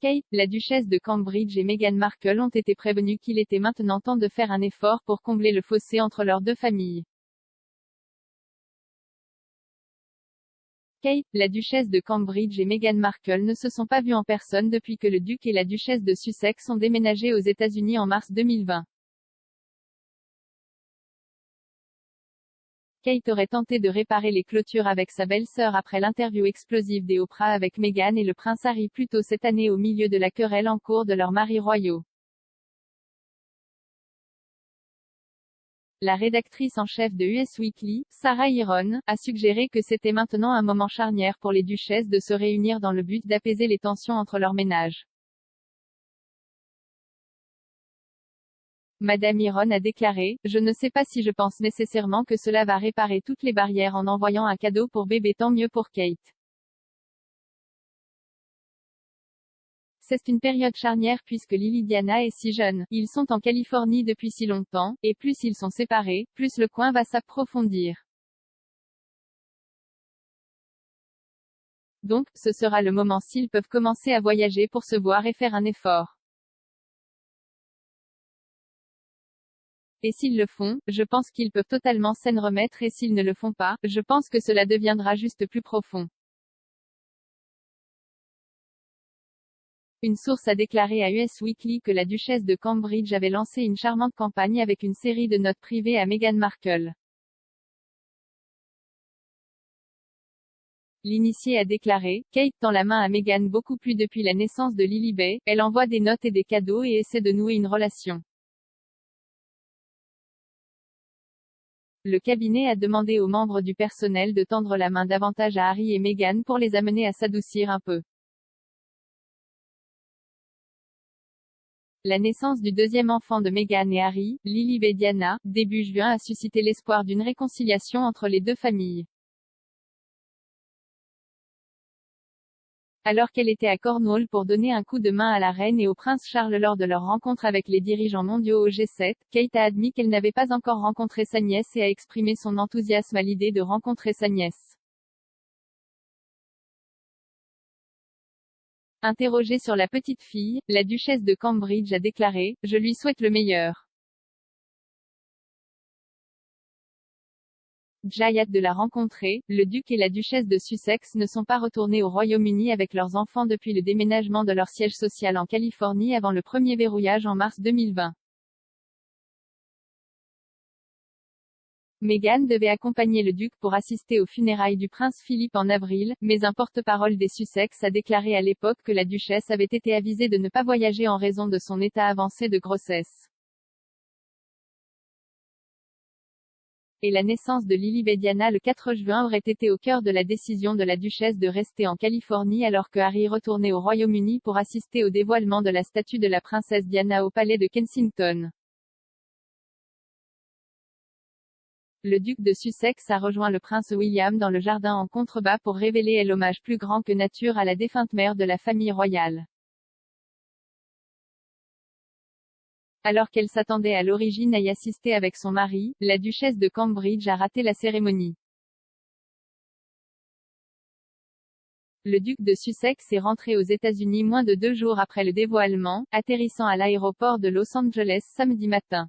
Kate, la duchesse de Cambridge et Meghan Markle ont été prévenus qu'il était maintenant temps de faire un effort pour combler le fossé entre leurs deux familles. Kate, la duchesse de Cambridge et Meghan Markle ne se sont pas vus en personne depuis que le duc et la duchesse de Sussex ont déménagé aux États-Unis en mars 2020. Kate aurait tenté de réparer les clôtures avec sa belle-sœur après l'interview explosive des Oprah avec Meghan et le prince Harry plus tôt cette année au milieu de la querelle en cours de leurs maris royaux. La rédactrice en chef de US Weekly, Sarah Iron, a suggéré que c'était maintenant un moment charnière pour les duchesses de se réunir dans le but d'apaiser les tensions entre leurs ménages. Madame Iron a déclaré: « Je ne sais pas si je pense nécessairement que cela va réparer toutes les barrières en envoyant un cadeau pour bébé, tant mieux pour Kate. C'est une période charnière puisque Lily Diana est si jeune, ils sont en Californie depuis si longtemps, et plus ils sont séparés, plus le coin va s'approfondir. Donc, ce sera le moment s'ils peuvent commencer à voyager pour se voir et faire un effort. Et s'ils le font, je pense qu'ils peuvent totalement s'en remettre et s'ils ne le font pas, je pense que cela deviendra juste plus profond. » Une source a déclaré à US Weekly que la duchesse de Cambridge avait lancé une charmante campagne avec une série de notes privées à Meghan Markle. L'initié a déclaré: « Kate tend la main à Meghan beaucoup plus depuis la naissance de Lilibet, elle envoie des notes et des cadeaux et essaie de nouer une relation. » Le cabinet a demandé aux membres du personnel de tendre la main davantage à Harry et Meghan pour les amener à s'adoucir un peu. La naissance du deuxième enfant de Meghan et Harry, Lilibet Diana, début juin a suscité l'espoir d'une réconciliation entre les deux familles. Alors qu'elle était à Cornwall pour donner un coup de main à la reine et au prince Charles lors de leur rencontre avec les dirigeants mondiaux au G7, Kate a admis qu'elle n'avait pas encore rencontré sa nièce et a exprimé son enthousiasme à l'idée de rencontrer sa nièce. Interrogée sur la petite fille, la duchesse de Cambridge a déclaré: « Je lui souhaite le meilleur. J'ai hâte de la rencontrer. » Le duc et la duchesse de Sussex ne sont pas retournés au Royaume-Uni avec leurs enfants depuis le déménagement de leur siège social en Californie avant le premier verrouillage en mars 2020. Meghan devait accompagner le duc pour assister aux funérailles du prince Philippe en avril, mais un porte-parole des Sussex a déclaré à l'époque que la duchesse avait été avisée de ne pas voyager en raison de son état avancé de grossesse. Et la naissance de Lilibet Diana le 4 juin aurait été au cœur de la décision de la duchesse de rester en Californie alors que Harry retournait au Royaume-Uni pour assister au dévoilement de la statue de la princesse Diana au palais de Kensington. Le duc de Sussex a rejoint le prince William dans le jardin en contrebas pour révéler l'hommage plus grand que nature à la défunte mère de la famille royale. Alors qu'elle s'attendait à l'origine à y assister avec son mari, la duchesse de Cambridge a raté la cérémonie. Le duc de Sussex est rentré aux États-Unis moins de 2 jours après le dévoilement, atterrissant à l'aéroport de Los Angeles samedi matin.